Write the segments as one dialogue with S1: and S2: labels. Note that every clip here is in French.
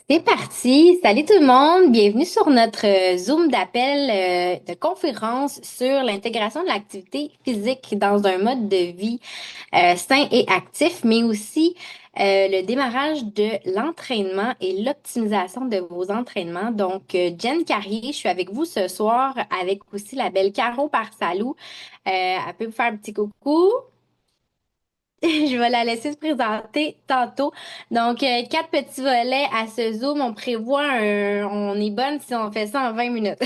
S1: C'est parti! Salut tout le monde! Bienvenue sur notre Zoom d'appel de conférence sur l'intégration de l'activité physique dans un mode de vie sain et actif, mais aussi le démarrage de l'entraînement et l'optimisation de vos entraînements. Donc, Jen Carrier, je suis avec vous ce soir avec aussi la belle Caro Parsalou. Elle peut vous faire un petit coucou. Je vais la laisser se présenter tantôt. Donc, quatre petits volets à ce Zoom. On est bonne si on fait ça en 20 minutes.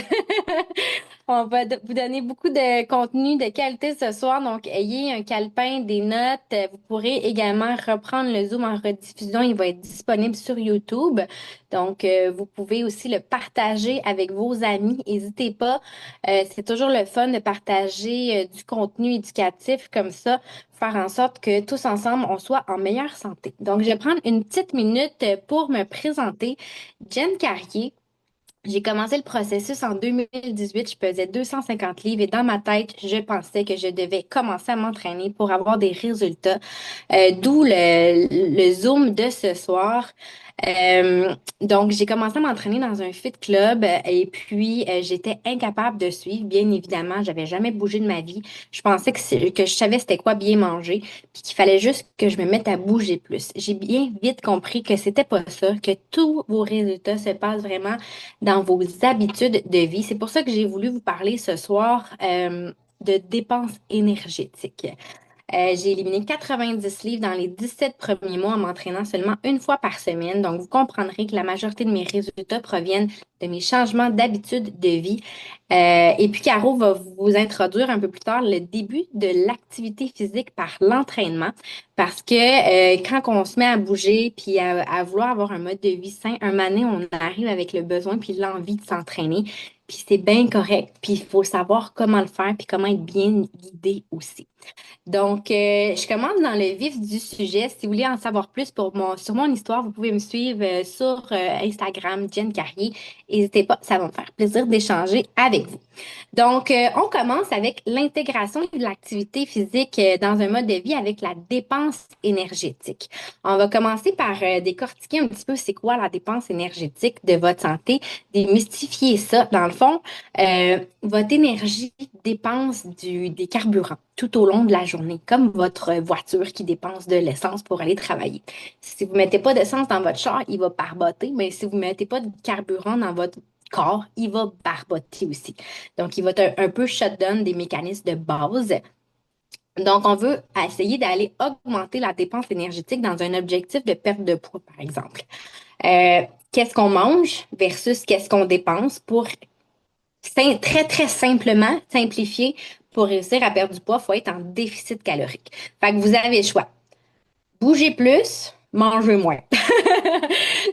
S1: On va vous donner beaucoup de contenu de qualité ce soir. Donc, ayez un calepin, des notes. Vous pourrez également reprendre le Zoom en rediffusion. Il va être disponible sur YouTube. Donc, vous pouvez aussi le partager avec vos amis. N'hésitez pas. C'est toujours le fun de partager du contenu éducatif comme ça, faire en sorte que tous ensemble, on soit en meilleure santé. Donc, je vais prendre une petite minute pour me présenter. Jen Carrier. J'ai commencé le processus en 2018, je pesais 250 livres et dans ma tête, je pensais que je devais commencer à m'entraîner pour avoir des résultats. D'où le Zoom de ce soir. Donc, j'ai commencé à m'entraîner dans un fit club et puis j'étais incapable de suivre. Bien évidemment, j'avais jamais bougé de ma vie. Je pensais que je savais c'était quoi bien manger, puis qu'il fallait juste que je me mette à bouger plus. J'ai bien vite compris que c'était pas ça, que tous vos résultats se passent vraiment dans vos habitudes de vie. C'est pour ça que j'ai voulu vous parler ce soir de dépenses énergétiques. J'ai éliminé 90 livres dans les 17 premiers mois en m'entraînant seulement une fois par semaine. Donc, vous comprendrez que la majorité de mes résultats proviennent de mes changements d'habitude de vie. Et puis, Caro va vous introduire un peu plus tard le début de l'activité physique par l'entraînement. Parce que quand on se met à bouger puis à vouloir avoir un mode de vie sain, un moment donné, on arrive avec le besoin puis l'envie de s'entraîner. Puis c'est bien correct. Puis il faut savoir comment le faire puis comment être bien guidé aussi. Donc, je commence dans le vif du sujet. Si vous voulez en savoir plus sur mon histoire, vous pouvez me suivre sur Instagram, Jen Carrier. N'hésitez pas, ça va me faire plaisir d'échanger avec vous. Donc, on commence avec l'intégration de l'activité physique dans un mode de vie avec la dépense énergétique. On va commencer par décortiquer un petit peu c'est quoi la dépense énergétique de votre santé, démystifier ça. Dans le fond, votre énergie dépense des carburants tout au long de la journée, comme votre voiture qui dépense de l'essence pour aller travailler. Si vous ne mettez pas d'essence dans votre char, il va barboter, mais si vous ne mettez pas de carburant dans votre corps, il va barboter aussi. Donc, il va être un peu shutdown des mécanismes de base. Donc, on veut essayer d'aller augmenter la dépense énergétique dans un objectif de perte de poids, par exemple. Euh, Qu'est-ce qu'on mange versus qu'est-ce qu'on dépense pour très, très simplement simplifier pour réussir à perdre du poids, il faut être en déficit calorique. Fait que vous avez le choix. Bougez plus, mangez moins.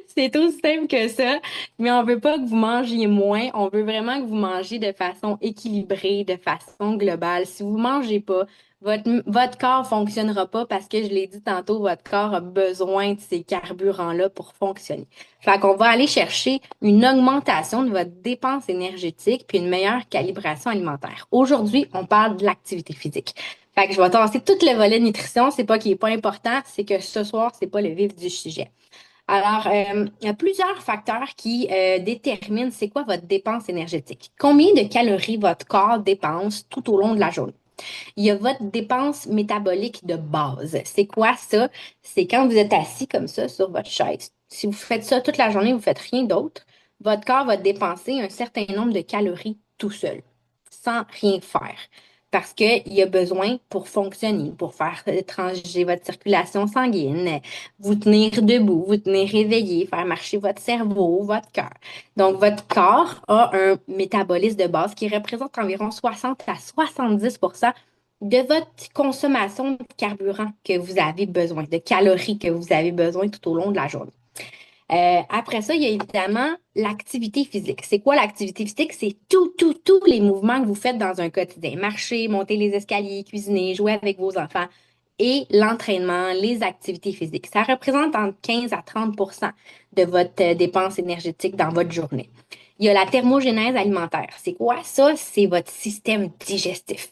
S1: C'est aussi simple que ça, mais on veut pas que vous mangiez moins, on veut vraiment que vous mangez de façon équilibrée, de façon globale. Si vous mangez pas, votre corps fonctionnera pas parce que je l'ai dit tantôt, votre corps a besoin de ces carburants-là pour fonctionner. Fait qu'on va aller chercher une augmentation de votre dépense énergétique puis une meilleure calibration alimentaire. Aujourd'hui, on parle de l'activité physique. Fait que je vais tasser tout le volet nutrition. C'est pas qu'il est pas important, c'est que ce soir, c'est pas le vif du sujet. Alors, il y a plusieurs facteurs qui déterminent c'est quoi votre dépense énergétique. Combien de calories votre corps dépense tout au long de la journée? Il y a votre dépense métabolique de base. C'est quoi ça? C'est quand vous êtes assis comme ça sur votre chaise. Si vous faites ça toute la journée, vous ne faites rien d'autre, votre corps va dépenser un certain nombre de calories tout seul, sans rien faire. Parce qu'il y a besoin pour fonctionner, pour faire transiger votre circulation sanguine, vous tenir debout, vous tenir éveillé, faire marcher votre cerveau, votre cœur. Donc, votre corps a un métabolisme de base qui représente environ 60 à 70 de votre consommation de carburant que vous avez besoin, de calories que vous avez besoin tout au long de la journée. Après ça, il y a évidemment l'activité physique. C'est quoi l'activité physique? C'est tous les mouvements que vous faites dans un quotidien. Marcher, monter les escaliers, cuisiner, jouer avec vos enfants et l'entraînement, les activités physiques. Ça représente entre 15 à 30 de votre dépense énergétique dans votre journée. Il y a la thermogénèse alimentaire. C'est quoi ça? C'est votre système digestif.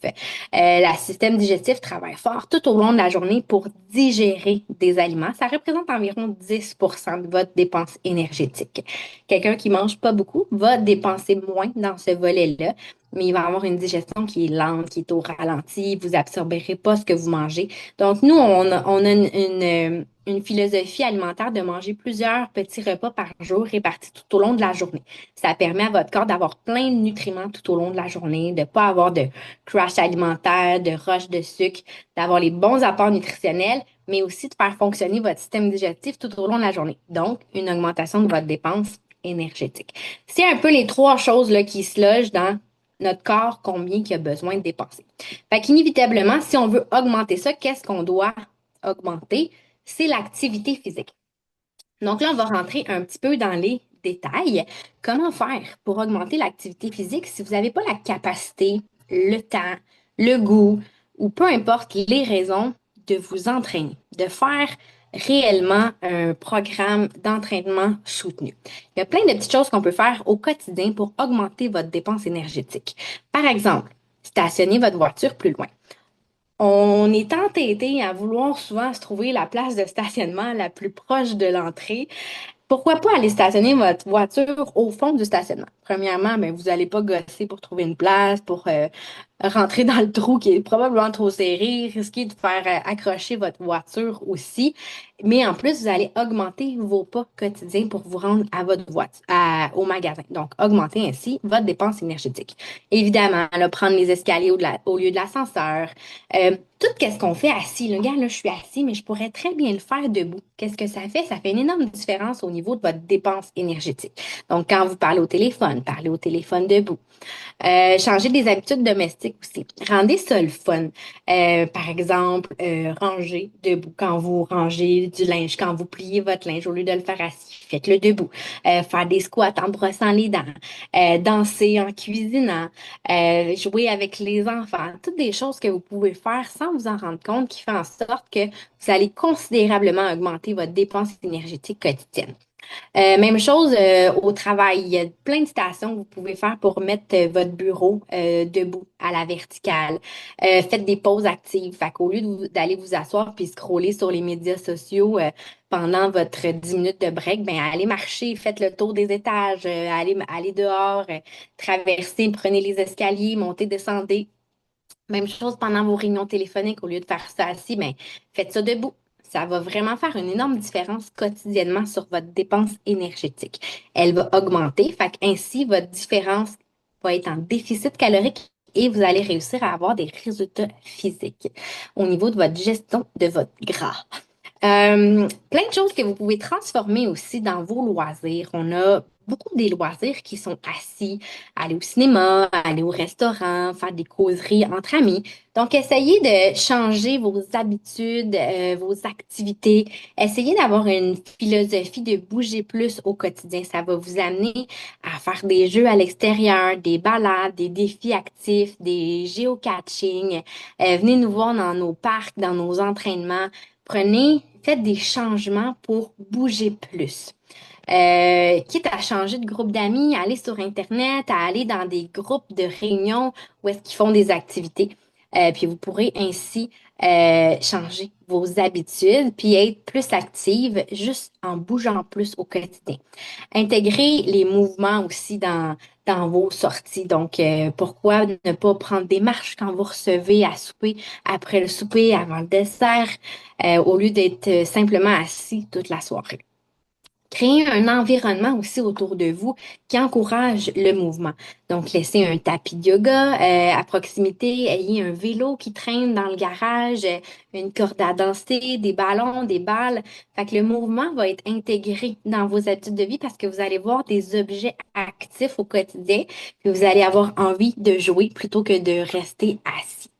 S1: Le système digestif travaille fort tout au long de la journée pour digérer des aliments. Ça représente environ 10% de votre dépense énergétique. Quelqu'un qui mange pas beaucoup va dépenser moins dans ce volet-là, mais il va avoir une digestion qui est lente, qui est au ralenti. Vous absorberez pas ce que vous mangez. Donc, nous, on a une philosophie alimentaire de manger plusieurs petits repas par jour répartis tout au long de la journée. Ça permet à votre corps d'avoir plein de nutriments tout au long de la journée, de ne pas avoir de crash alimentaire, de rush de sucre, d'avoir les bons apports nutritionnels, mais aussi de faire fonctionner votre système digestif tout au long de la journée. Donc, une augmentation de votre dépense énergétique. C'est un peu les trois choses là, qui se logent dans notre corps, combien il a besoin de dépenser. Fait qu'inévitablement, si on veut augmenter ça, qu'est-ce qu'on doit augmenter? C'est l'activité physique. Donc là, on va rentrer un petit peu dans les détails. Comment faire pour augmenter l'activité physique si vous n'avez pas la capacité, le temps, le goût ou peu importe les raisons de vous entraîner, de faire réellement un programme d'entraînement soutenu. Il y a plein de petites choses qu'on peut faire au quotidien pour augmenter votre dépense énergétique. Par exemple, stationner votre voiture plus loin. On est entêté à vouloir souvent se trouver la place de stationnement la plus proche de l'entrée. Pourquoi pas aller stationner votre voiture au fond du stationnement? Premièrement, ben, vous n'allez pas gosser pour trouver une place, pour rentrer dans le trou qui est probablement trop serré, risquer de faire accrocher votre voiture aussi. Mais en plus, vous allez augmenter vos pas quotidiens pour vous rendre à votre voiture, au magasin. Donc, augmenter ainsi votre dépense énergétique. Évidemment, là, prendre les escaliers au lieu de l'ascenseur. Tout ce qu'on fait assis. Là, regarde, là, je suis assis, mais je pourrais très bien le faire debout. Qu'est-ce que ça fait? Ça fait une énorme différence au niveau de votre dépense énergétique. Donc, quand vous parlez au téléphone debout. Changer des habitudes domestiques aussi. Rendez ça le fun. Par exemple, ranger debout quand vous rangez du linge, quand vous pliez votre linge, au lieu de le faire assis, faites-le debout. Faire des squats en brossant les dents, danser en cuisinant, jouer avec les enfants. Toutes des choses que vous pouvez faire sans vous en rendre compte qui fait en sorte que vous allez considérablement augmenter votre dépense énergétique quotidienne. Même chose au travail. Il y a plein de stations que vous pouvez faire pour mettre votre bureau debout à la verticale. Faites des pauses actives. Fait qu'au lieu d'aller vous asseoir puis scroller sur les médias sociaux pendant votre 10 minutes de break, ben allez marcher, faites le tour des étages, allez dehors, traversez, prenez les escaliers, montez, descendez. Même chose pendant vos réunions téléphoniques, au lieu de faire ça assis, ben, faites ça debout. Ça va vraiment faire une énorme différence quotidiennement sur votre dépense énergétique. Elle va augmenter, fait ainsi votre différence va être en déficit calorique et vous allez réussir à avoir des résultats physiques au niveau de votre gestion de votre gras. Plein de choses que vous pouvez transformer aussi dans vos loisirs. On a beaucoup des loisirs qui sont assis, aller au cinéma, aller au restaurant, faire des causeries entre amis. Donc, essayez de changer vos habitudes, vos activités. Essayez d'avoir une philosophie de bouger plus au quotidien. Ça va vous amener à faire des jeux à l'extérieur, des balades, des défis actifs, des géocaching. Venez nous voir dans nos parcs, dans nos entraînements. Faites des changements pour bouger plus. Quitte à changer de groupe d'amis, à aller sur Internet, à aller dans des groupes de réunions où est-ce qu'ils font des activités. Puis vous pourrez ainsi changer vos habitudes, puis être plus active juste en bougeant plus au quotidien. Intégrer les mouvements aussi dans vos sorties. Donc, pourquoi ne pas prendre des marches quand vous recevez à souper, après le souper, avant le dessert, au lieu d'être simplement assis toute la soirée. Créer un environnement aussi autour de vous qui encourage le mouvement. Donc, laissez un tapis de yoga à proximité, ayez un vélo qui traîne dans le garage, une corde à danser, des ballons, des balles. Fait que le mouvement va être intégré dans vos habitudes de vie parce que vous allez voir des objets actifs au quotidien, que vous allez avoir envie de jouer plutôt que de rester assis.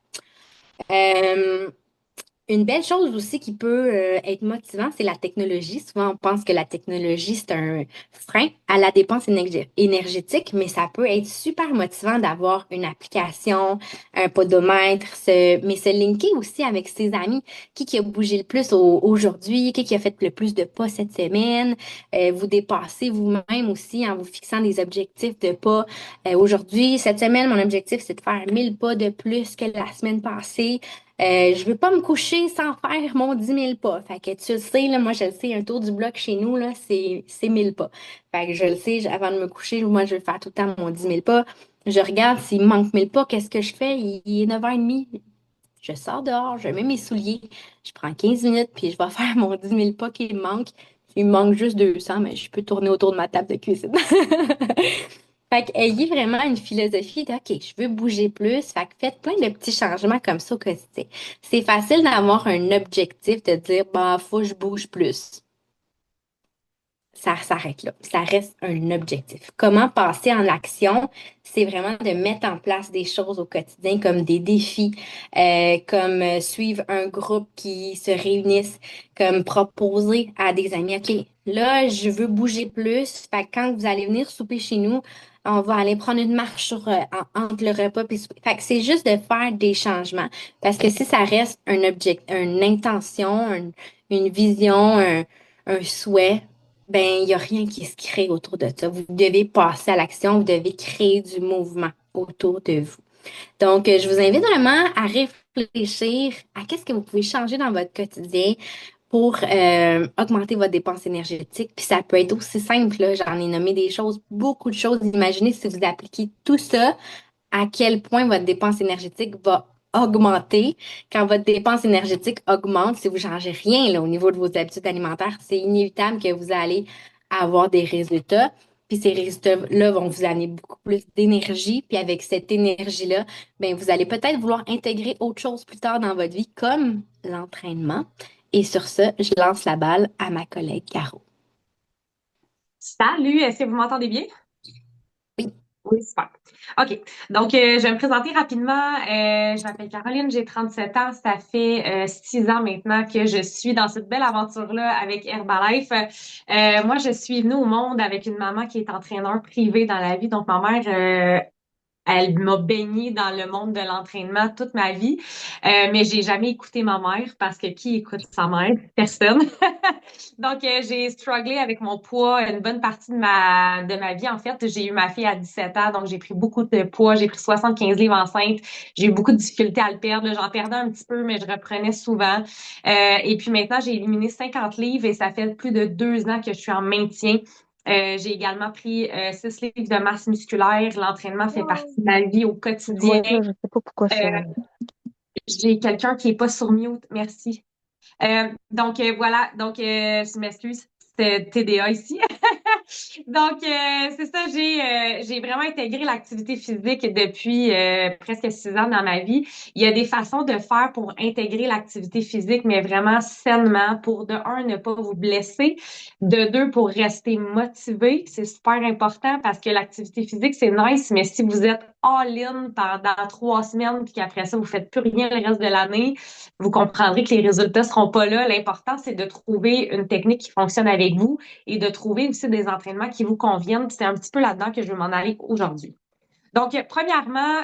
S1: Euh, Une belle chose aussi qui peut être motivant, c'est la technologie. Souvent, on pense que la technologie, c'est un frein à la dépense énergétique, mais ça peut être super motivant d'avoir une application, un podomètre, mais se linker aussi avec ses amis. Qui a bougé le plus aujourd'hui? Qui a fait le plus de pas cette semaine? Vous dépassez vous-même aussi en vous fixant des objectifs de pas. Aujourd'hui, cette semaine, mon objectif, c'est de faire 1000 pas de plus que la semaine passée. Je veux pas me coucher sans faire mon 10 000 pas. Fait que tu le sais, là, moi je le sais, un tour du bloc chez nous, là, c'est 1000 pas. Fait que je le sais, avant de me coucher, moi je vais faire tout le temps mon 10 000 pas. Je regarde s'il me manque 1000 pas, qu'est-ce que je fais? Il est 9h30. Je sors dehors, je mets mes souliers, je prends 15 minutes, puis je vais faire mon 10 000 pas qui me manque. Il me manque juste 200, mais je peux tourner autour de ma table de cuisine. Fait que ayez vraiment une philosophie de OK, je veux bouger plus. Fait que faites plein de petits changements comme ça au quotidien. C'est facile d'avoir un objectif de dire bah faut que je bouge plus. Ça s'arrête là. Ça reste un objectif. Comment passer en action? C'est vraiment de mettre en place des choses au quotidien comme des défis, comme suivre un groupe qui se réunissent, comme proposer à des amis, OK, là, je veux bouger plus. Fait que quand vous allez venir souper chez nous, on va aller prendre une marche entre le repas puis souper. Fait que c'est juste de faire des changements. Parce que si ça reste un objectif, une intention, une vision, un souhait, ben, il n'y a rien qui se crée autour de ça. Vous devez passer à l'action, vous devez créer du mouvement autour de vous. Donc, je vous invite vraiment à réfléchir à qu'est-ce que vous pouvez changer dans votre quotidien pour augmenter votre dépense énergétique. Puis ça peut être aussi simple, là. J'en ai nommé des choses, beaucoup de choses. Imaginez si vous appliquez tout ça à quel point votre dépense énergétique va augmenter. Quand votre dépense énergétique augmente, si vous ne changez rien là, au niveau de vos habitudes alimentaires, c'est inévitable que vous allez avoir des résultats. Puis ces résultats-là vont vous amener beaucoup plus d'énergie. Puis avec cette énergie-là, ben, vous allez peut-être vouloir intégrer autre chose plus tard dans votre vie, comme l'entraînement. Et sur ce, je lance la balle à ma collègue Caro.
S2: Salut, est-ce que vous m'entendez bien?
S1: Oui.
S2: Oui, super. OK. Donc, je vais me présenter rapidement. Je m'appelle Caroline, j'ai 37 ans. Ça fait 6 ans maintenant que je suis dans cette belle aventure-là avec Herbalife. Moi, je suis venue au monde avec une maman qui est entraîneur privé dans la vie. Donc, ma mère, elle m'a baignée dans le monde de l'entraînement toute ma vie, mais j'ai jamais écouté ma mère parce que qui écoute sa mère? Personne. Donc, j'ai strugglé avec mon poids une bonne partie de ma vie. En fait, j'ai eu ma fille à 17 ans, donc j'ai pris beaucoup de poids. J'ai pris 75 livres enceinte. J'ai eu beaucoup de difficultés à le perdre. J'en perdais un petit peu, mais je reprenais souvent. Et puis maintenant, j'ai éliminé 50 livres et ça fait plus de 2 ans que je suis en maintien. J'ai également pris 6 livres de masse musculaire. L'entraînement fait partie de ma vie au
S3: Je vois
S2: quotidien.
S3: ça, je sais pas pourquoi
S2: Euh,
S3: ça.
S2: j'ai quelqu'un qui est pas sur mute. Merci. Donc voilà, donc je m'excuse, c'était TDA ici. Donc c'est ça, j'ai vraiment intégré l'activité physique depuis presque 6 ans dans ma vie. Il y a des façons de faire pour intégrer l'activité physique, mais vraiment sainement, pour de un, ne pas vous blesser, de deux, pour rester motivé. C'est super important parce que l'activité physique, c'est nice, mais si vous êtes all-in pendant 3 semaines puis qu'après ça, vous faites plus rien le reste de l'année, vous comprendrez que les résultats seront pas là. L'important, c'est de trouver une technique qui fonctionne avec vous et de trouver aussi des entraînements qui vous conviennent. C'est un petit peu là-dedans que je vais m'en aller aujourd'hui. Donc, premièrement,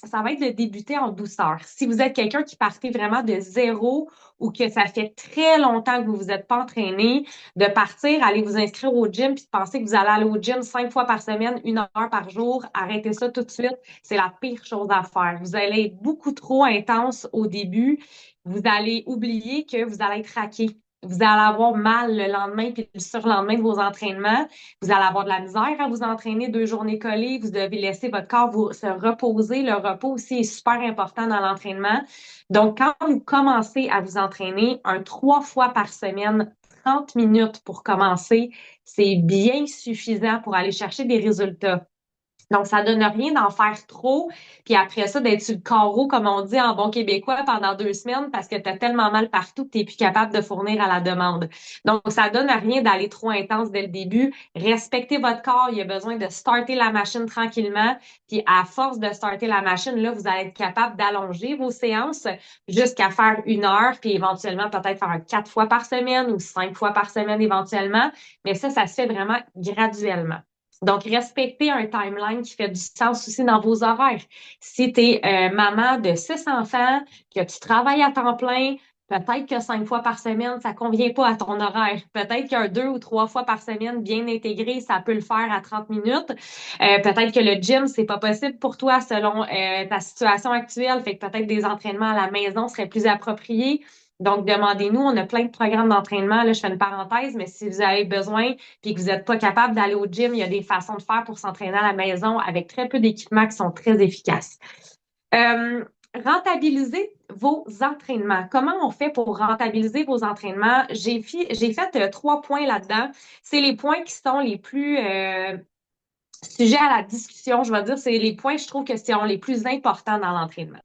S2: ça va être de débuter en douceur. Si vous êtes quelqu'un qui partez vraiment de zéro ou que ça fait très longtemps que vous vous êtes pas entraîné, de partir, aller vous inscrire au gym puis de penser que vous allez aller au gym 5 fois par semaine, 1 heure par jour, arrêtez ça tout de suite. C'est la pire chose à faire. Vous allez être beaucoup trop intense au début. Vous allez oublier que vous allez être raqué. Vous allez avoir mal le lendemain puis le surlendemain de vos entraînements. Vous allez avoir de la misère à vous entraîner 2 journées collées. Vous devez laisser votre corps se reposer. Le repos aussi est super important dans l'entraînement. Donc, quand vous commencez à vous entraîner 3 fois par semaine, 30 minutes pour commencer, c'est bien suffisant pour aller chercher des résultats. Donc, ça donne rien d'en faire trop, puis après ça, d'être sur le carreau, comme on dit en bon québécois, pendant 2 semaines parce que tu as tellement mal partout que tu n'es plus capable de fournir à la demande. Donc, ça donne rien d'aller trop intense dès le début. Respectez votre corps, il y a besoin de starter la machine tranquillement, puis à force de starter la machine, là, vous allez être capable d'allonger vos séances jusqu'à faire 1 heure, puis éventuellement peut-être faire 4 fois par semaine ou 5 fois par semaine éventuellement, mais ça se fait vraiment graduellement. Donc, respecter un timeline qui fait du sens aussi dans vos horaires. Si tu es maman de 6 enfants, que tu travailles à temps plein, peut-être que 5 fois par semaine, ça convient pas à ton horaire. Peut-être qu'un 2 ou 3 fois par semaine bien intégré, ça peut le faire à 30 minutes. Peut-être que le gym, c'est pas possible pour toi selon ta situation actuelle. Fait que peut-être des entraînements à la maison seraient plus appropriés. Donc, demandez-nous, on a plein de programmes d'entraînement. Là, je fais une parenthèse, mais si vous avez besoin puis que vous n'êtes pas capable d'aller au gym, il y a des façons de faire pour s'entraîner à la maison avec très peu d'équipements qui sont très efficaces. Euh, Rentabiliser vos entraînements. Comment on fait pour rentabiliser vos entraînements? J'ai fait 3 points là-dedans. C'est les points qui sont les plus sujets à la discussion. Je vais dire, c'est les points, je trouve que sont les plus importants dans l'entraînement.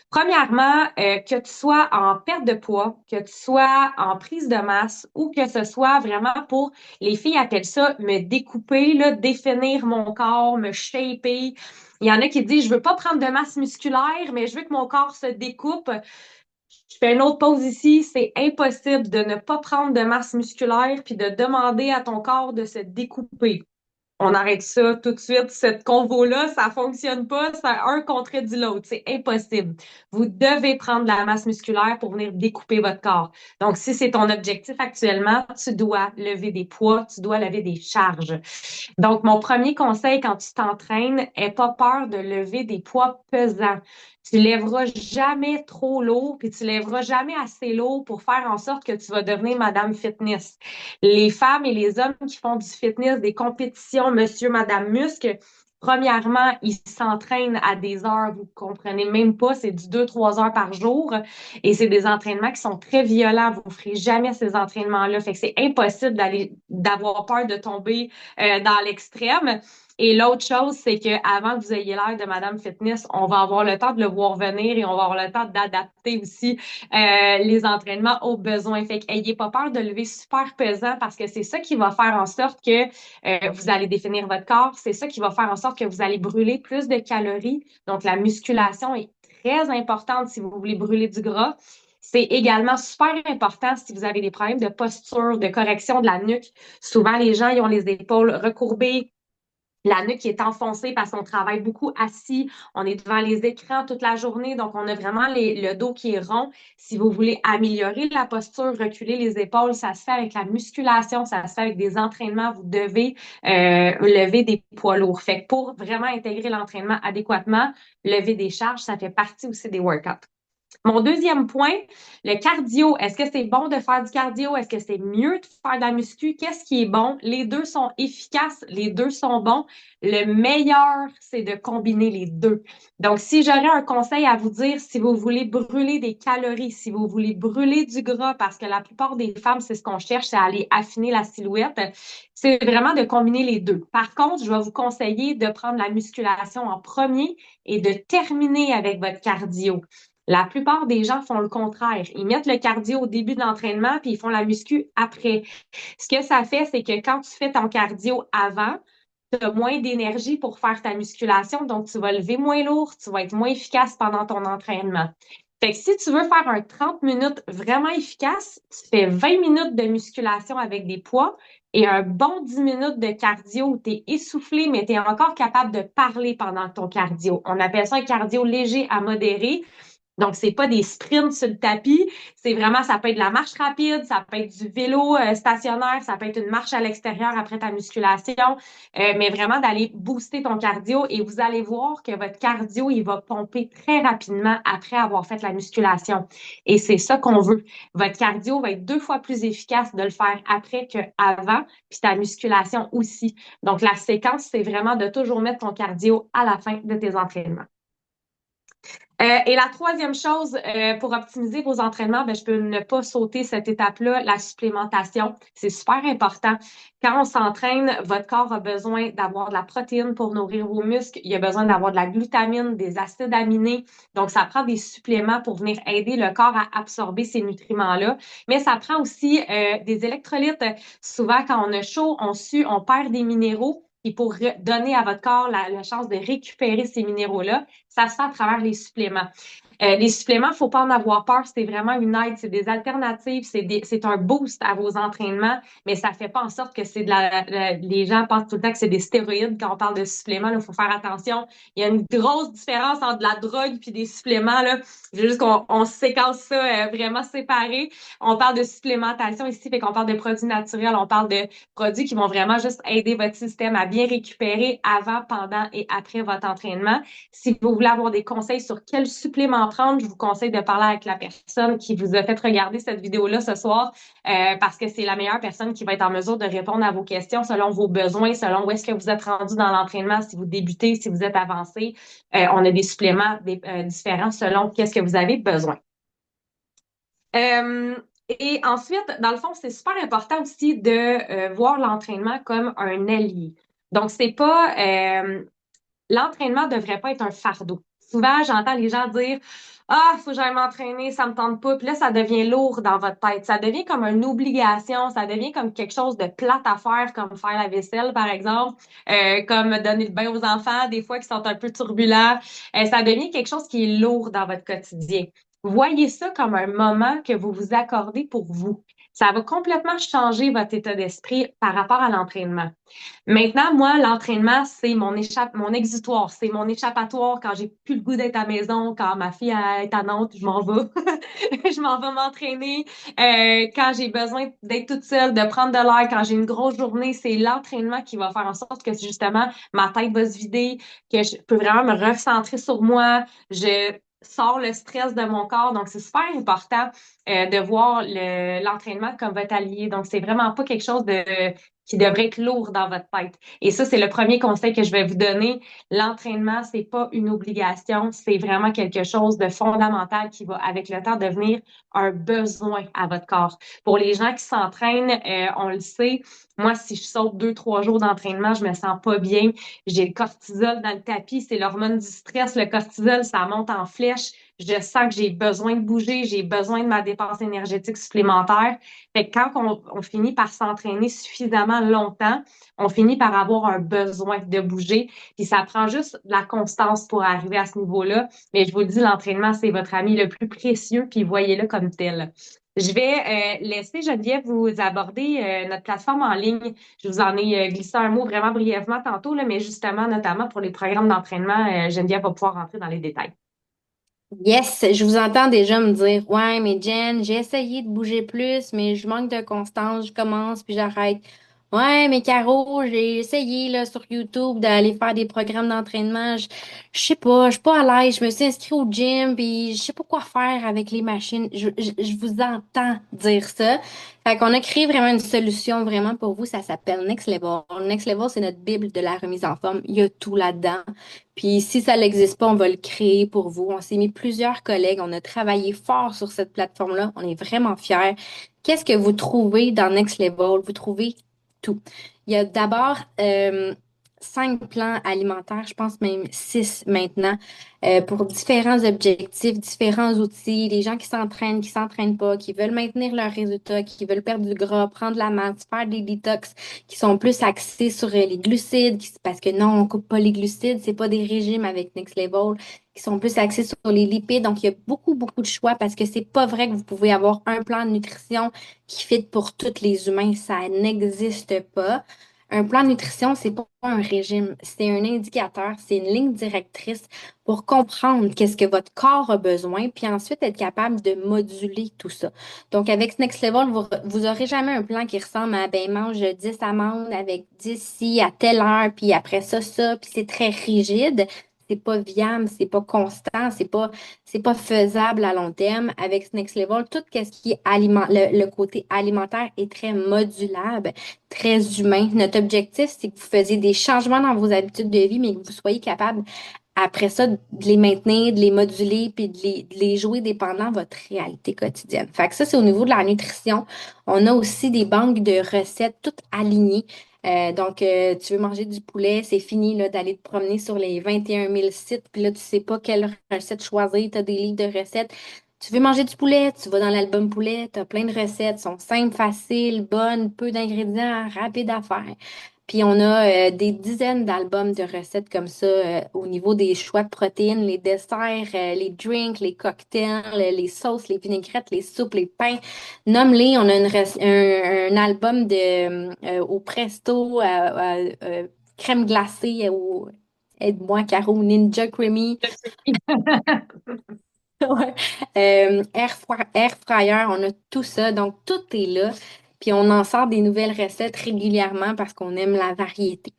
S2: Premièrement, que tu sois en perte de poids, que tu sois en prise de masse ou que ce soit vraiment pour, les filles appellent ça me découper, là, définir mon corps, me shaper. Il y en a qui disent, je veux pas prendre de masse musculaire, mais je veux que mon corps se découpe. Je fais une autre pause ici. C'est impossible de ne pas prendre de masse musculaire puis de demander à ton corps de se découper. On arrête ça tout de suite. Cette convo-là, ça fonctionne pas. Ça, un contredit l'autre. C'est impossible. Vous devez prendre de la masse musculaire pour venir découper votre corps. Donc, si c'est ton objectif actuellement, tu dois lever des poids, tu dois lever des charges. Donc, mon premier conseil quand tu t'entraînes, aie pas peur de lever des poids pesants. Tu lèveras jamais trop lourd, puis tu lèveras jamais assez lourd pour faire en sorte que tu vas devenir Madame Fitness. Les femmes et les hommes qui font du fitness, des compétitions, Monsieur, Madame Muscle, premièrement, ils s'entraînent à des heures, vous comprenez même pas, c'est du 2, 3 heures par jour, et c'est des entraînements qui sont très violents. Vous ne ferez jamais ces entraînements-là. Fait que c'est impossible d'avoir peur de tomber dans l'extrême. Et l'autre chose, c'est que avant que vous ayez l'air de Madame Fitness, on va avoir le temps de le voir venir et on va avoir le temps d'adapter aussi les entraînements aux besoins. Fait qu'ayez pas peur de lever super pesant parce que c'est ça qui va faire en sorte que vous allez définir votre corps. C'est ça qui va faire en sorte que vous allez brûler plus de calories. Donc, la musculation est très importante si vous voulez brûler du gras. C'est également super important si vous avez des problèmes de posture, de correction de la nuque. Souvent, les gens, ils ont les épaules recourbées, la nuque qui est enfoncée parce qu'on travaille beaucoup assis, on est devant les écrans toute la journée, donc on a vraiment le dos qui est rond. Si vous voulez améliorer la posture, reculer les épaules, ça se fait avec la musculation, ça se fait avec des entraînements. Vous devez lever des poids lourds. Fait que pour vraiment intégrer l'entraînement adéquatement, lever des charges, ça fait partie aussi des workouts. Mon deuxième point, le cardio. Est-ce que c'est bon de faire du cardio? Est-ce que c'est mieux de faire de la muscu? Qu'est-ce qui est bon? Les deux sont efficaces, les deux sont bons. Le meilleur, c'est de combiner les deux. Donc, si j'aurais un conseil à vous dire, si vous voulez brûler des calories, si vous voulez brûler du gras, parce que la plupart des femmes, c'est ce qu'on cherche, c'est aller affiner la silhouette, c'est vraiment de combiner les deux. Par contre, je vais vous conseiller de prendre la musculation en premier et de terminer avec votre cardio. La plupart des gens font le contraire. Ils mettent le cardio au début de l'entraînement puis ils font la muscu après. Ce que ça fait, c'est que quand tu fais ton cardio avant, tu as moins d'énergie pour faire ta musculation, donc tu vas lever moins lourd, tu vas être moins efficace pendant ton entraînement. Fait que si tu veux faire un 30 minutes vraiment efficace, tu fais 20 minutes de musculation avec des poids et un bon 10 minutes de cardio où tu es essoufflé, mais tu es encore capable de parler pendant ton cardio. On appelle ça un cardio léger à modéré. Donc, c'est pas des sprints sur le tapis. C'est vraiment, ça peut être de la marche rapide, ça peut être du vélo stationnaire, ça peut être une marche à l'extérieur après ta musculation, mais vraiment d'aller booster ton cardio et vous allez voir que votre cardio, il va pomper très rapidement après avoir fait la musculation. Et c'est ça qu'on veut. Votre cardio va être 2 fois plus efficace de le faire après qu'avant, puis ta musculation aussi. Donc, la séquence, c'est vraiment de toujours mettre ton cardio à la fin de tes entraînements. Et la troisième chose, pour optimiser vos entraînements, ben, je peux ne pas sauter cette étape-là, la supplémentation. C'est super important. Quand on s'entraîne, votre corps a besoin d'avoir de la protéine pour nourrir vos muscles. Il a besoin d'avoir de la glutamine, des acides aminés. Donc, ça prend des suppléments pour venir aider le corps à absorber ces nutriments-là. Mais ça prend aussi des électrolytes. Souvent, quand on a chaud, on sue, on perd des minéraux. Et pour donner à votre corps la chance de récupérer ces minéraux-là, ça se fait à travers les suppléments, faut pas en avoir peur, c'est vraiment une aide, c'est des alternatives, c'est un boost à vos entraînements, mais ça fait pas en sorte que c'est les gens pensent tout le temps que c'est des stéroïdes quand on parle de suppléments, il faut faire attention. Il y a une grosse différence entre de la drogue puis des suppléments, là. Je veux juste qu'on séquence ça vraiment séparé. On parle de supplémentation ici, fait qu'on parle de produits naturels, on parle de produits qui vont vraiment juste aider votre système à bien récupérer avant, pendant et après votre entraînement. Si vous voulez avoir des conseils sur quel supplément prendre, je vous conseille de parler avec la personne qui vous a fait regarder cette vidéo-là ce soir, parce que c'est la meilleure personne qui va être en mesure de répondre à vos questions selon vos besoins, selon où est-ce que vous êtes rendu dans l'entraînement, si vous débutez, si vous êtes avancé. On a des suppléments différents selon qu'est-ce que vous avez besoin. Et ensuite, dans le fond, c'est super important aussi de voir l'entraînement comme un allié. Donc, c'est pas l'entraînement devrait pas être un fardeau. Souvent, j'entends les gens dire ah, il faut que j'aille m'entraîner, ça me tente pas. Puis là, ça devient lourd dans votre tête. Ça devient comme une obligation, ça devient comme quelque chose de plate à faire, comme faire la vaisselle, par exemple, comme donner le bain aux enfants, des fois qui sont un peu turbulents. Ça devient quelque chose qui est lourd dans votre quotidien. Voyez ça comme un moment que vous vous accordez pour vous. Ça va complètement changer votre état d'esprit par rapport à l'entraînement. Maintenant, moi, l'entraînement, c'est mon exutoire, c'est mon échappatoire quand j'ai plus le goût d'être à la maison, quand ma fille est à Nantes, je m'en vais. Je m'en vais m'entraîner. Quand j'ai besoin d'être toute seule, de prendre de l'air, quand j'ai une grosse journée, c'est l'entraînement qui va faire en sorte que justement ma tête va se vider, que je peux vraiment me recentrer sur moi. Je sors le stress de mon corps. Donc, c'est super important de voir l'entraînement comme votre allié. Donc, c'est vraiment pas quelque chose qui devrait être lourd dans votre tête. Et ça, c'est le premier conseil que je vais vous donner. L'entraînement, c'est pas une obligation, c'est vraiment quelque chose de fondamental qui va, avec le temps, devenir un besoin à votre corps. Pour les gens qui s'entraînent, on le sait, moi, si je saute 2, 3 jours d'entraînement, je me sens pas bien. J'ai le cortisol dans le tapis, c'est l'hormone du stress. Le cortisol, ça monte en flèche. Je sens que j'ai besoin de bouger, j'ai besoin de ma dépense énergétique supplémentaire. Fait que quand on finit par s'entraîner suffisamment longtemps, on finit par avoir un besoin de bouger. Puis ça prend juste de la constance pour arriver à ce niveau-là. Mais je vous le dis, l'entraînement, c'est votre ami le plus précieux, puis voyez-le comme tel. Je vais laisser Geneviève vous aborder notre plateforme en ligne. Je vous en ai glissé un mot vraiment brièvement tantôt, là, mais justement, notamment pour les programmes d'entraînement, Geneviève va pouvoir rentrer dans les détails.
S1: Yes, je vous entends déjà me dire, ouais, mais Jen, j'ai essayé de bouger plus, mais je manque de constance, je commence puis j'arrête. Ouais, mais Caro, j'ai essayé là sur YouTube d'aller faire des programmes d'entraînement. Je sais pas, je suis pas à l'aise. Je me suis inscrite au gym puis je sais pas quoi faire avec les machines. Je vous entends dire ça. Fait qu'on a créé vraiment une solution vraiment pour vous. Ça s'appelle Next Level. Next Level, c'est notre bible de la remise en forme. Il y a tout là-dedans. Puis si ça n'existe pas, on va le créer pour vous. On s'est mis plusieurs collègues, on a travaillé fort sur cette plateforme-là. On est vraiment fiers. Qu'est-ce que vous trouvez dans Next Level? Vous trouvez tout. Il y a d'abord 5 plans alimentaires, je pense même 6 maintenant, pour différents objectifs, différents outils, les gens qui s'entraînent pas, qui veulent maintenir leurs résultats, qui veulent perdre du gras, prendre la masse, faire des détox, qui sont plus axés sur les glucides, parce que non, on coupe pas les glucides, c'est pas des régimes avec Next Level, qui sont plus axés sur les lipides. Donc, il y a beaucoup, beaucoup de choix parce que c'est pas vrai que vous pouvez avoir un plan de nutrition qui fit pour tous les humains. Ça n'existe pas. Un plan de nutrition, c'est pas un régime, c'est un indicateur, c'est une ligne directrice pour comprendre qu'est-ce que votre corps a besoin, puis ensuite être capable de moduler tout ça. Donc, avec ce Next Level, vous aurez jamais un plan qui ressemble à, ben, mange 10 amandes avec 10 si à telle heure, puis après ça, puis c'est très rigide. C'est pas viable, c'est pas constant, c'est pas faisable à long terme. Avec ce Next Level, tout ce qui est le côté alimentaire est très modulable, très humain. Notre objectif, c'est que vous faisiez des changements dans vos habitudes de vie, mais que vous soyez capable après ça, de les maintenir, de les moduler, puis de les jouer dépendant de votre réalité quotidienne. Fait que ça, c'est au niveau de la nutrition. On a aussi des banques de recettes toutes alignées. Tu veux manger du poulet, c'est fini là, d'aller te promener sur les 21 000 sites, puis là, tu sais pas quelle recette choisir, tu as des livres de recettes. Tu veux manger du poulet, tu vas dans l'album poulet, tu as plein de recettes, sont simples, faciles, bonnes, peu d'ingrédients, rapides à faire. Puis on a des dizaines d'albums de recettes comme ça au niveau des choix de protéines, les desserts, les drinks, les cocktails, les sauces, les vinaigrettes, les soupes, les pains. Nomme-les, on a un album au presto, crème glacée, au aide-moi Caro, Ninja Creamy. Ouais. Air fryer, on a tout ça. Donc, tout est là. Puis, on en sort des nouvelles recettes régulièrement parce qu'on aime la variété.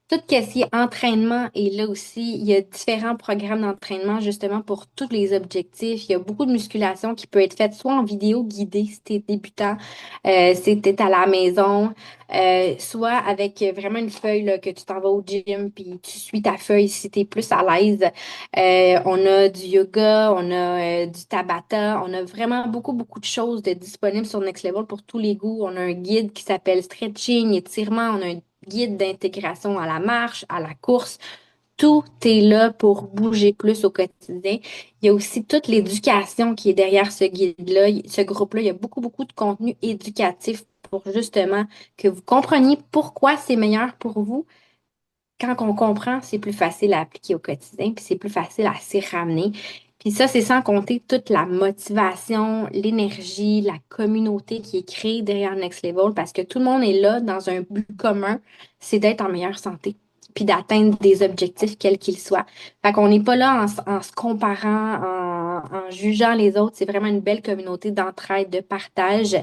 S1: Tout ce qui est entraînement est là aussi. Il y a différents programmes d'entraînement justement pour tous les objectifs. Il y a beaucoup de musculation qui peut être faite soit en vidéo guidée si t'es débutant, si t'es à la maison, soit avec vraiment une feuille là, que tu t'en vas au gym puis tu suis ta feuille si t'es plus à l'aise. On a du yoga, on a du Tabata, on a vraiment beaucoup de choses de disponibles sur Next Level pour tous les goûts. On a un guide qui s'appelle Stretching, étirement, on a un guide d'intégration à la marche, à la course. Tout est là pour bouger plus au quotidien. Il y a aussi toute l'éducation qui est derrière ce guide-là, ce groupe-là. Il y a beaucoup de contenu éducatif pour justement que vous compreniez pourquoi c'est meilleur pour vous. Quand on comprend, c'est plus facile à appliquer au quotidien, puis c'est plus facile à s'y ramener. Puis ça, c'est sans compter toute la motivation, l'énergie, la communauté qui est créée derrière Next Level, parce que tout le monde est là dans un but commun, c'est d'être en meilleure santé, puis d'atteindre des objectifs quels qu'ils soient. Fait qu'on n'est pas là en se comparant, en jugeant les autres. C'est vraiment une belle communauté d'entraide, de partage,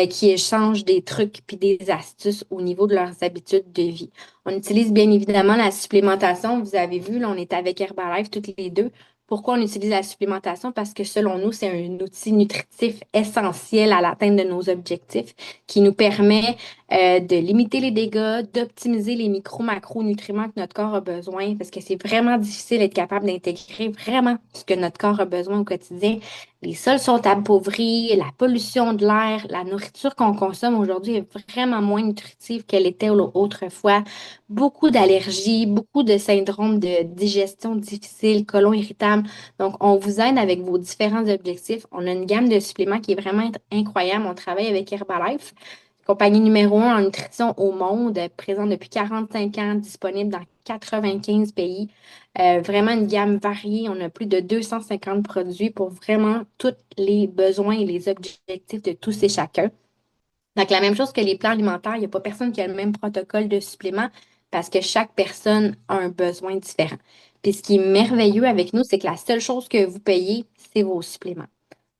S1: qui échangent des trucs puis des astuces au niveau de leurs habitudes de vie. On utilise bien évidemment la supplémentation. Vous avez vu, là, on est avec Herbalife toutes les deux. Pourquoi on utilise la supplémentation? Parce que selon nous, c'est un outil nutritif essentiel à l'atteinte de nos objectifs qui nous permet de limiter les dégâts, d'optimiser les micro-macronutriments que notre corps a besoin, parce que c'est vraiment difficile d'être capable d'intégrer vraiment ce que notre corps a besoin au quotidien. Les sols sont appauvris, la pollution de l'air, la nourriture qu'on consomme aujourd'hui est vraiment moins nutritive qu'elle était autrefois. Beaucoup d'allergies, beaucoup de syndromes de digestion difficile, côlon irritable. Donc, on vous aide avec vos différents objectifs. On a une gamme de suppléments qui est vraiment incroyable. On travaille avec Herbalife, compagnie numéro un en nutrition au monde, présente depuis 45 ans, disponible dans 95 pays. Vraiment une gamme variée. On a plus de 250 produits pour vraiment tous les besoins et les objectifs de tous et chacun. Donc, la même chose que les plans alimentaires, il n'y a pas personne qui a le même protocole de supplément parce que chaque personne a un besoin différent. Puis, ce qui est merveilleux avec nous, c'est que la seule chose que vous payez, c'est vos suppléments.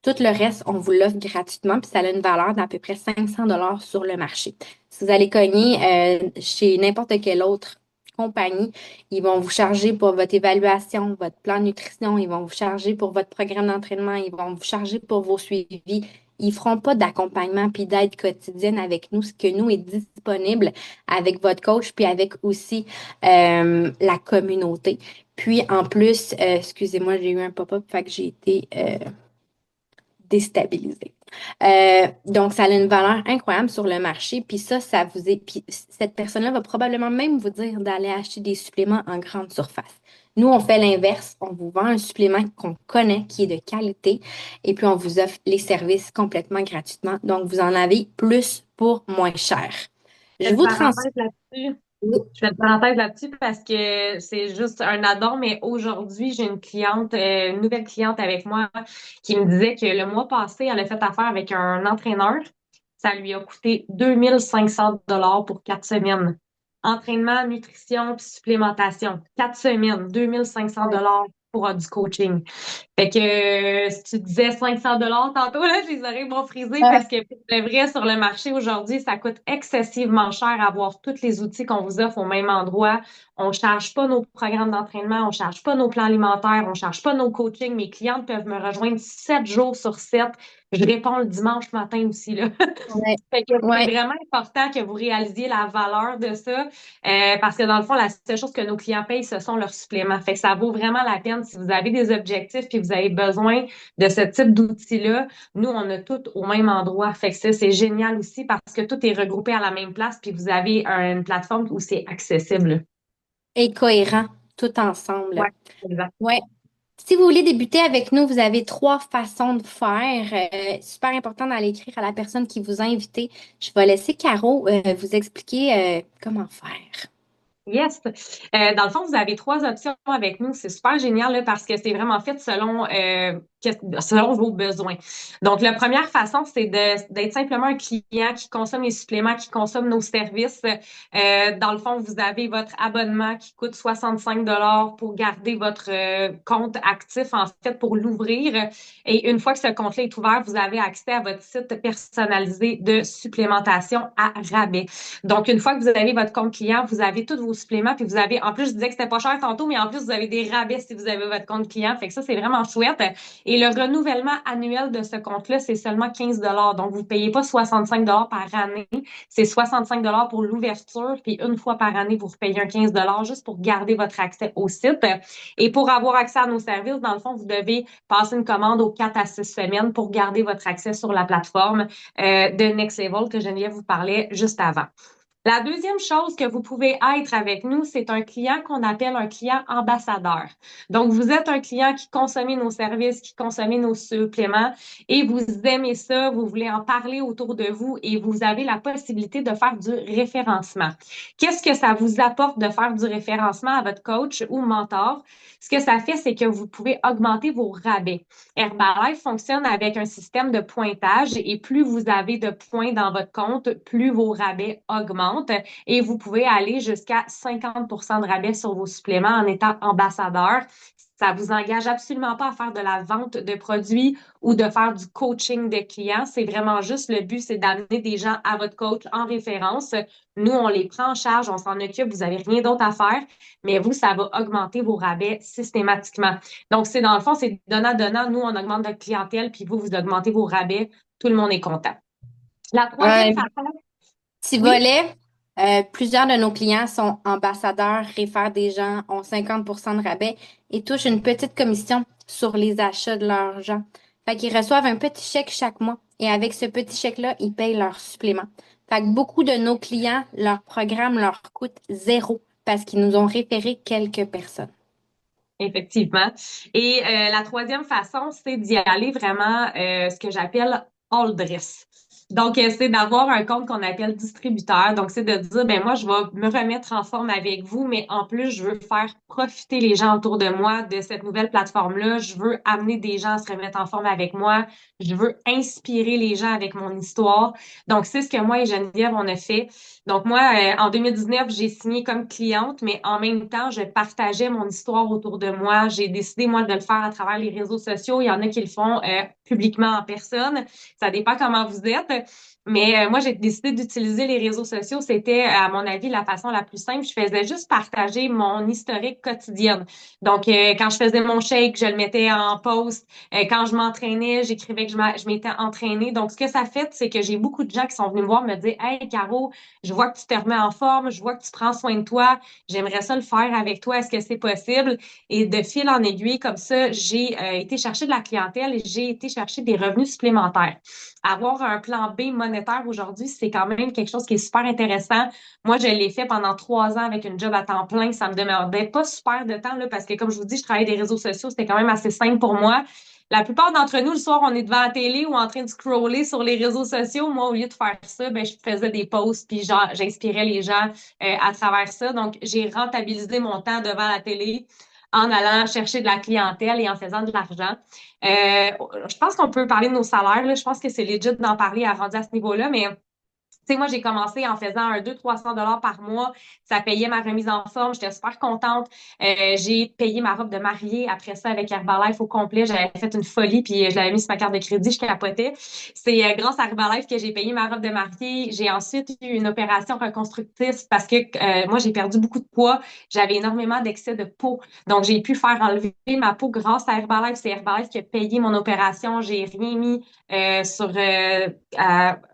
S1: Tout le reste, on vous l'offre gratuitement, puis ça a une valeur d'à peu près 500 sur le marché. Si vous allez cogner chez n'importe quelle autre compagnie, ils vont vous charger pour votre évaluation, votre plan de nutrition, ils vont vous charger pour votre programme d'entraînement, ils vont vous charger pour vos suivis. Ils ne feront pas d'accompagnement puis d'aide quotidienne avec nous. Ce que nous est disponible avec votre coach puis avec aussi la communauté. Puis en plus, excusez-moi, j'ai eu un pop-up, fait que j'ai été déstabilisé. Donc, ça a une valeur incroyable sur le marché. Puis ça vous est. Puis cette personne-là va probablement même vous dire d'aller acheter des suppléments en grande surface. Nous, on fait l'inverse. On vous vend un supplément qu'on connaît, qui est de qualité, et puis on vous offre les services complètement gratuitement. Donc, vous en avez plus pour moins cher. Je
S2: Une
S1: vous transmets.
S2: parenthèse là-dessus. Je fais une parenthèse là-dessus parce que c'est juste un addon, mais aujourd'hui, j'ai une cliente, une nouvelle cliente avec moi qui me disait que le mois passé, elle a fait affaire avec un entraîneur. Ça lui a coûté 2500 $ pour 4 semaines. Entraînement, nutrition, puis supplémentation. 4 semaines, 2500 $ pour du coaching. Fait que si tu disais 500 $ tantôt, là, je les aurais m'ont frisé parce que pour le vrai, sur le marché aujourd'hui, ça coûte excessivement cher avoir tous les outils qu'on vous offre au même endroit. On charge pas nos programmes d'entraînement, on charge pas nos plans alimentaires, on charge pas nos coachings. Mes clientes peuvent me rejoindre 7 jours sur 7, Je réponds le dimanche matin aussi, là.
S1: Ouais.
S2: Fait que c'est
S1: Ouais.
S2: vraiment important que vous réalisiez la valeur de ça, parce que dans le fond, la seule chose que nos clients payent, ce sont leurs suppléments. Fait que ça vaut vraiment la peine si vous avez des objectifs puis vous avez besoin de ce type d'outils-là. Nous, on a tout au même endroit. Fait que ça, c'est génial aussi parce que tout est regroupé à la même place puis vous avez une plateforme où c'est accessible.
S1: Et cohérent, tout ensemble.
S2: Ouais, exact.
S1: Ouais. Si vous voulez débuter avec nous, vous avez trois façons de faire. Super important d'aller écrire à la personne qui vous a invité. Je vais laisser Caro vous expliquer comment faire.
S2: Yes. Dans le fond, vous avez trois options avec nous. C'est super génial là, parce que c'est vraiment fait selon vos besoins. Donc, la première façon, c'est d'être simplement un client qui consomme les suppléments, qui consomme nos services. Dans le fond, vous avez votre abonnement qui coûte 65 pour garder votre compte actif, en fait, pour l'ouvrir. Et une fois que ce compte-là est ouvert, vous avez accès à votre site personnalisé de supplémentation à rabais. Donc, une fois que vous avez votre compte client, vous avez tous vos suppléments, puis vous avez, en plus, je disais que c'était pas cher tantôt, mais en plus, vous avez des rabais si vous avez votre compte client. Fait que ça, c'est vraiment chouette. Et le renouvellement annuel de ce compte-là, c'est seulement 15 Donc, vous payez pas 65 par année. C'est 65 pour l'ouverture, puis une fois par année, vous repayez un 15 juste pour garder votre accès au site. Et pour avoir accès à nos services, dans le fond, vous devez passer une commande aux 4 à 6 semaines pour garder votre accès sur la plateforme de Next Level que Geneviève vous parlait juste avant. La deuxième chose que vous pouvez être avec nous, c'est un client qu'on appelle un client ambassadeur. Donc, vous êtes un client qui consomme nos services, qui consomme nos suppléments et vous aimez ça, vous voulez en parler autour de vous et vous avez la possibilité de faire du référencement. Qu'est-ce que ça vous apporte de faire du référencement à votre coach ou mentor? Ce que ça fait, c'est que vous pouvez augmenter vos rabais. Herbalife fonctionne avec un système de pointage et plus vous avez de points dans votre compte, plus vos rabais augmentent et vous pouvez aller jusqu'à 50 de rabais sur vos suppléments en étant ambassadeur. Ça vous engage absolument pas à faire de la vente de produits ou de faire du coaching de clients. C'est vraiment juste le but, c'est d'amener des gens à votre coach en référence. Nous, on les prend en charge, on s'en occupe, vous avez rien d'autre à faire, mais vous, ça va augmenter vos rabais systématiquement. Donc, c'est dans le fond, c'est donnant-donnant. Nous, on augmente notre clientèle, puis vous augmentez vos rabais. Tout le monde est content. La troisième
S1: Un
S2: façon,
S1: petit
S2: oui,
S1: volet. Plusieurs de nos clients sont ambassadeurs, réfèrent des gens, ont 50 de rabais et touchent une petite commission sur les achats de leurs gens. Fait qu'ils reçoivent un petit chèque chaque mois et avec ce petit chèque-là, ils payent leurs suppléments. Fait que beaucoup de nos clients, leur programme leur coûte zéro parce qu'ils nous ont référé quelques personnes.
S2: effectivement. Et la troisième façon, c'est d'y aller vraiment ce que j'appelle all dress. Donc, c'est d'avoir un compte qu'on appelle distributeur. Donc, c'est de dire, ben moi, je vais me remettre en forme avec vous, mais en plus, je veux faire profiter les gens autour de moi de cette nouvelle plateforme-là. Je veux amener des gens à se remettre en forme avec moi. Je veux inspirer les gens avec mon histoire. Donc, c'est ce que moi et Geneviève, on a fait. Donc, moi, en 2019, j'ai signé comme cliente, mais en même temps, je partageais mon histoire autour de moi. J'ai décidé, moi, de le faire à travers les réseaux sociaux. Il y en a qui le font publiquement en personne. Ça dépend comment vous êtes. Mais moi, j'ai décidé d'utiliser les réseaux sociaux. C'était, à mon avis, la façon la plus simple. Je faisais juste partager mon historique quotidienne. Donc, quand je faisais mon shake, je le mettais en post. Quand je m'entraînais, j'écrivais que je m'étais entraînée. Donc, ce que ça fait, c'est que j'ai beaucoup de gens qui sont venus me voir me dire, Hey, Caro, je vois que tu te remets en forme, je vois que tu prends soin de toi. J'aimerais ça le faire avec toi. Est-ce que c'est possible? Et de fil en aiguille, comme ça, j'ai été chercher de la clientèle et j'ai été chercher des revenus supplémentaires. Avoir un plan B monétaire aujourd'hui, c'est quand même quelque chose qui est super intéressant. Moi, je l'ai fait pendant 3 ans avec une job à temps plein. Ça me demandait pas super de temps, là, parce que comme je vous dis, je travaille des réseaux sociaux. C'était quand même assez simple pour moi. La plupart d'entre nous, le soir, on est devant la télé ou en train de scroller sur les réseaux sociaux. Moi, au lieu de faire ça, ben, je faisais des posts puis genre, j'inspirais les gens à travers ça. Donc, j'ai rentabilisé mon temps devant la télé en allant chercher de la clientèle et en faisant de l'argent. Je pense qu'on peut parler de nos salaires. Là. Je pense que c'est legit d'en parler à rendu à ce niveau-là, mais sais, moi, j'ai commencé en faisant un 200-300 $ par mois. Ça payait ma remise en forme. J'étais super contente. J'ai payé ma robe de mariée après ça avec Herbalife au complet. J'avais fait une folie puis je l'avais mis sur ma carte de crédit. Je capotais. C'est grâce à Herbalife que j'ai payé ma robe de mariée. J'ai ensuite eu une opération reconstructrice parce que moi, j'ai perdu beaucoup de poids. J'avais énormément d'excès de peau. Donc, j'ai pu faire enlever ma peau grâce à Herbalife. C'est Herbalife qui a payé mon opération. J'ai rien mis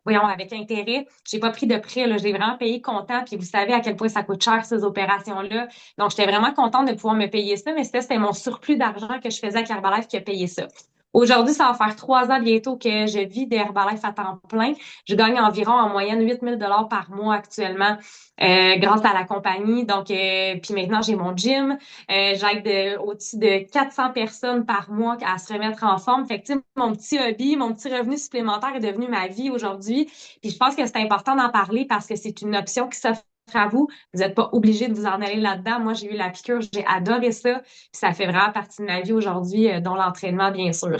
S2: voyons, avec intérêt. J'ai pas pris de prêt, là. J'ai vraiment payé comptant. Puis vous savez à quel point ça coûte cher, ces opérations-là. Donc, j'étais vraiment contente de pouvoir me payer ça, mais c'était mon surplus d'argent que je faisais avec Herbalife qui a payé ça. Aujourd'hui, ça va faire 3 ans bientôt que je vis d'Herbalife à temps plein. Je gagne environ en moyenne 8 000 $ par mois actuellement grâce à la compagnie. Donc, puis maintenant, j'ai mon gym. J'aide au-dessus de 400 personnes par mois à se remettre en forme. Fait que, tu sais, mon petit hobby, mon petit revenu supplémentaire est devenu ma vie aujourd'hui. Puis je pense que c'est important d'en parler parce que c'est une option qui s'offre à vous. Vous n'êtes pas obligé de vous en aller là-dedans. Moi, j'ai eu la piqûre, j'ai adoré ça. Puis ça fait vraiment partie de ma vie aujourd'hui, dont l'entraînement, bien sûr.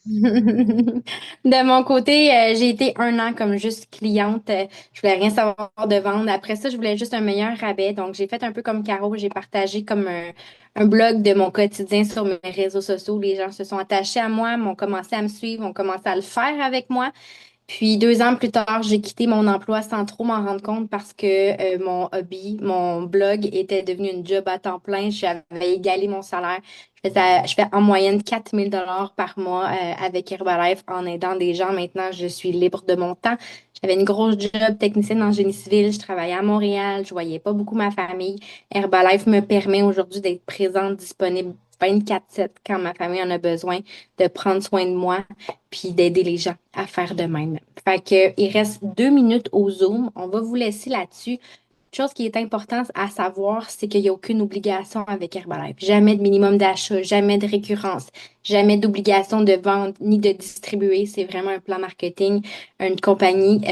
S1: De mon côté, j'ai été 1 an comme juste cliente. Je voulais rien savoir de vendre. Après ça, je voulais juste un meilleur rabais. Donc, j'ai fait un peu comme Caro. J'ai partagé comme un blog de mon quotidien sur mes réseaux sociaux. Les gens se sont attachés à moi, m'ont commencé à me suivre, ont commencé à le faire avec moi. Puis 2 ans plus tard, j'ai quitté mon emploi sans trop m'en rendre compte parce que mon hobby, mon blog était devenu une job à temps plein. J'avais égalé mon salaire. Je fais en moyenne 4 000 $ par mois avec Herbalife en aidant des gens. Maintenant, je suis libre de mon temps. J'avais une grosse job technicienne en génie civil. Je travaillais à Montréal. Je voyais pas beaucoup ma famille. Herbalife me permet aujourd'hui d'être présente, disponible 24/7 quand ma famille en a besoin, de prendre soin de moi puis d'aider les gens à faire de même. Fait que, il reste 2 minutes au Zoom. On va vous laisser là-dessus. Une chose qui est importante à savoir, c'est qu'il n'y a aucune obligation avec Herbalife. Jamais de minimum d'achat, jamais de récurrence, jamais d'obligation de vente ni de distribuer. C'est vraiment un plan marketing, une compagnie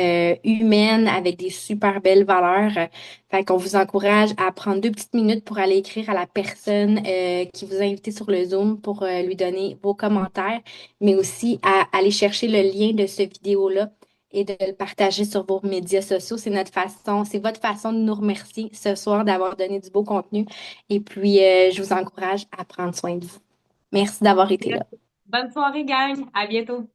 S1: humaine avec des super belles valeurs. Fait qu'on vous encourage à prendre 2 petites minutes pour aller écrire à la personne qui vous a invité sur le Zoom pour lui donner vos commentaires, mais aussi à aller chercher le lien de ce vidéo-là et de le partager sur vos médias sociaux. C'est notre façon, c'est votre façon de nous remercier ce soir d'avoir donné du beau contenu. Et puis, je vous encourage à prendre soin de vous. Merci d'avoir été là.
S2: Bonne soirée, gang. À bientôt.